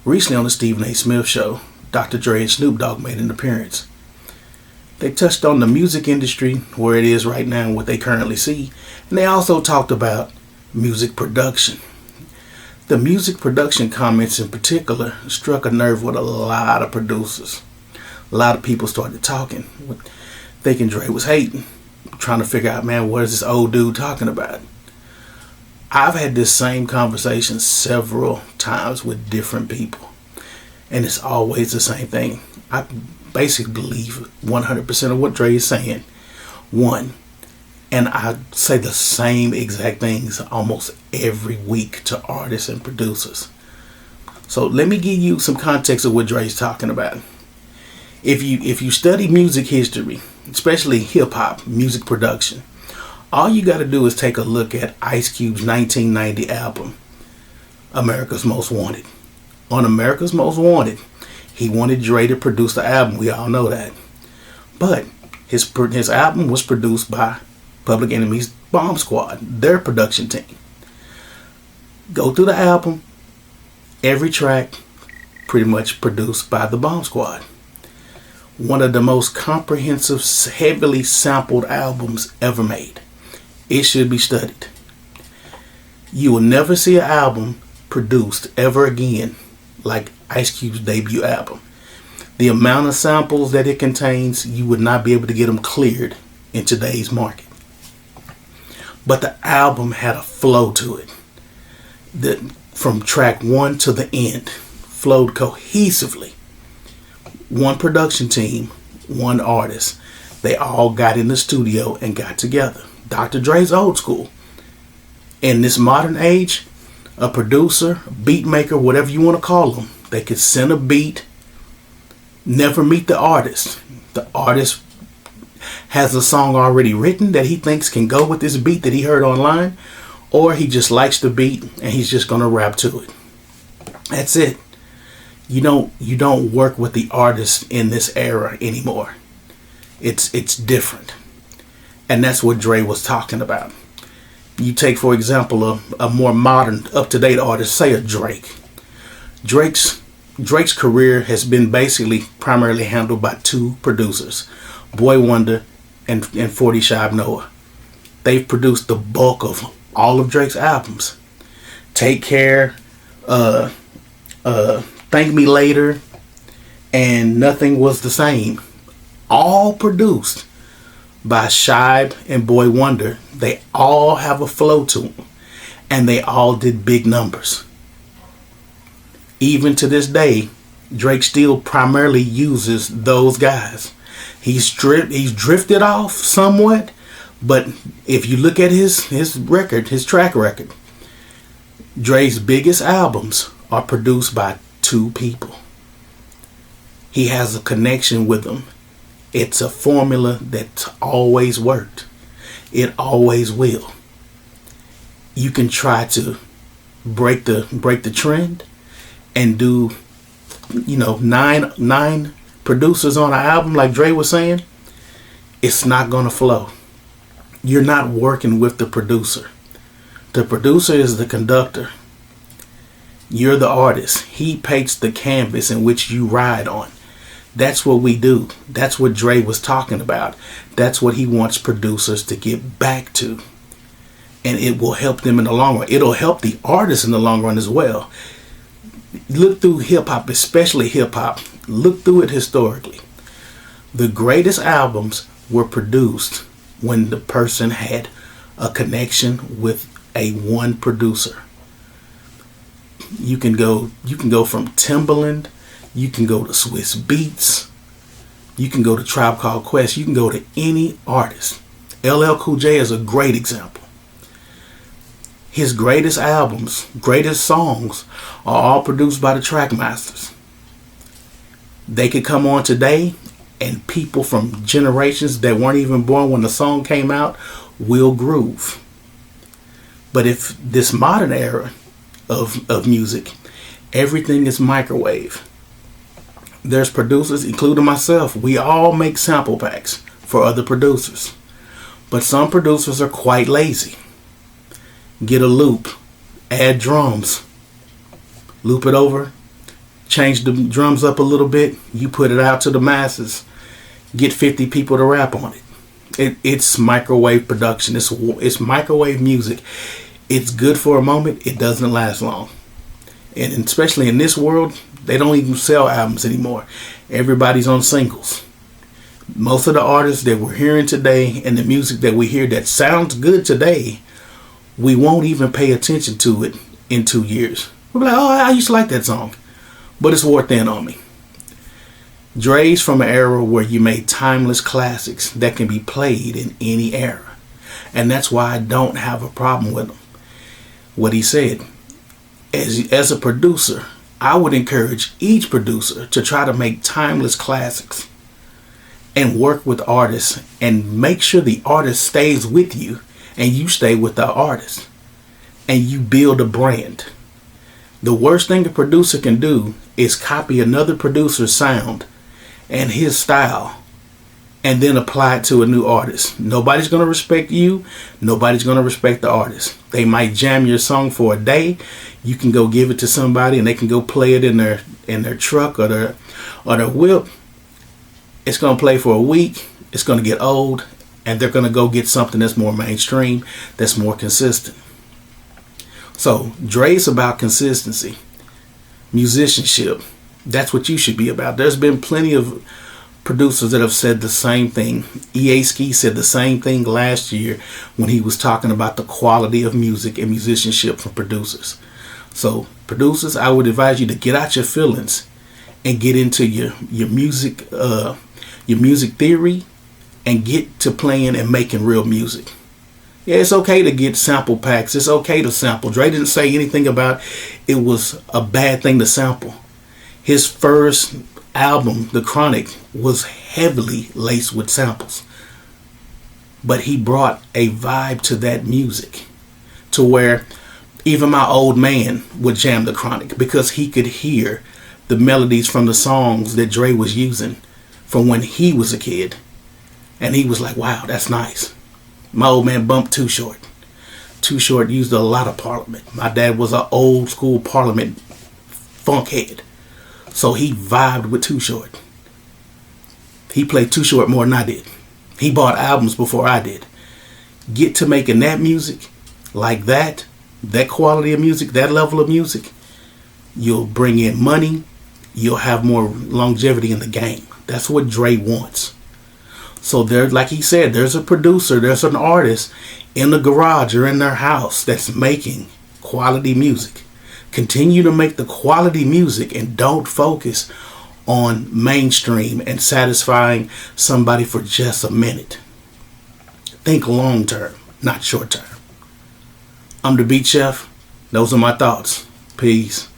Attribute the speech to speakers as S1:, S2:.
S1: Recently on the Stephen A. Smith Show, Dr. Dre and Snoop Dogg made an appearance. They touched on the music industry, where it is right now and what they currently see, and they also talked about music production. The music production comments in particular struck a nerve with a lot of producers. A lot of people started talking, thinking Dre was hating, trying to figure out, man, what is this old dude talking about? I've had this same conversation several times with different people, and it's always the same thing. I basically believe 100% of what Dre is saying. And I say the same exact things almost every week to artists and producers. So let me give you some context of what Dre's talking about. If you study music history, especially hip hop music production, all you got to do is take a look at Ice Cube's 1990 album, America's Most Wanted. On America's Most Wanted, he wanted Dre to produce the album. We all know that. But his album was produced by Public Enemy's Bomb Squad, their production team. Go through the album, every track pretty much produced by the Bomb Squad. One of the most comprehensive, heavily sampled albums ever made. It should be studied. You will never see an album produced ever again like Ice Cube's debut album. The amount of samples that it contains, you would not be able to get them cleared in today's market. But the album had a flow to it that from track one to the end flowed cohesively. One production team, one artist, they all got in the studio and got together. Dr. Dre's old school. In this modern age, a producer, beat maker, whatever you want to call them, they could send a beat, never meet the artist. The artist has a song already written that he thinks can go with this beat that he heard online, or he just likes the beat and he's just going to rap to it. That's it. You don't work with the artist in this era anymore. It's different. And that's what Dre was talking about. You take, for example, a more modern, up-to-date artist, say a Drake. Drake's career has been basically primarily handled by two producers, Boy Wonder and 40 Shy Noah. They've produced the bulk of all of Drake's albums. Take Care, Thank Me Later, and Nothing Was the Same. All produced by Shibe and Boy Wonder. They all have a flow to them, and they all did big numbers. Even to this day, Drake still primarily uses those guys. He's drifted off somewhat, but if you look at his record, his track record, Dre's biggest albums are produced by two people. He has a connection with them. It's a formula that's always worked. It always will. You can try to break the trend and do, nine producers on an album like Dre was saying. It's not gonna flow. You're not working with the producer. The producer is the conductor. You're the artist. He paints the canvas in which you ride on. That's what we do. That's what Dre was talking about. That's what he wants producers to get back to. And it will help them in the long run. It'll help the artists in the long run as well. Look through hip hop, especially hip hop. Look through it historically. The greatest albums were produced when the person had a connection with a one producer. You can go from Timbaland. You can go to Swiss Beats. You can go to Tribe Called Quest. You can go to any artist. LL Cool J is a great example. His greatest albums, greatest songs are all produced by the track masters. They could come on today and people from generations that weren't even born when the song came out will groove. But if this modern era of music, everything is microwave. There's producers, including myself, we all make sample packs for other producers. But some producers are quite lazy. Get a loop, add drums, loop it over, change the drums up a little bit, you put it out to the masses, get 50 people to rap on it. It's microwave production. It's microwave music. It's good for a moment. It doesn't last long. And especially in this world, they don't even sell albums anymore. Everybody's on singles. Most of the artists that we're hearing today and the music that we hear that sounds good today, we won't even pay attention to it in 2 years. We'll be like, oh, I used to like that song. But it's wore thin on me. Dre's from an era where you made timeless classics that can be played in any era. And that's why I don't have a problem with him. What he said, as a producer, I would encourage each producer to try to make timeless classics and work with artists and make sure the artist stays with you and you stay with the artist and you build a brand. The worst thing a producer can do is copy another producer's sound and his style and then apply it to a new artist. Nobody's going to respect you. Nobody's going to respect the artist. They might jam your song for a day. You can go give it to somebody and they can go play it in their truck or their whip. It's going to play for a week. It's going to get old and they're going to go get something that's more mainstream, that's more consistent. So Dre's about consistency, musicianship. That's what you should be about. There's been plenty of producers that have said the same thing. T.U.S.S.L.E said the same thing last year when he was talking about the quality of music and musicianship from producers. So producers, I would advise you to get out your feelings and get into your music theory and get to playing and making real music. Yeah, it's okay to get sample packs. It's okay to sample. Dre didn't say anything about it was a bad thing to sample. His first album, The Chronic, was heavily laced with samples. But he brought a vibe to that music to where even my old man would jam The Chronic because he could hear the melodies from the songs that Dre was using from when he was a kid. And he was like, wow, that's nice. My old man bumped Too Short. Too Short used a lot of Parliament. My dad was an old school Parliament funk head. So he vibed with Too Short. He played Too Short more than I did. He bought albums before I did. Get to making that music like that quality of music, that level of music, you'll bring in money. You'll have more longevity in the game. That's what Dre wants. So there, like he said, there's a producer, there's an artist in the garage or in their house that's making quality music. Continue to make the quality music and don't focus on mainstream and satisfying somebody for just a minute. Think long term, not short term. I'm the Beat Chef. Those are my thoughts. Peace.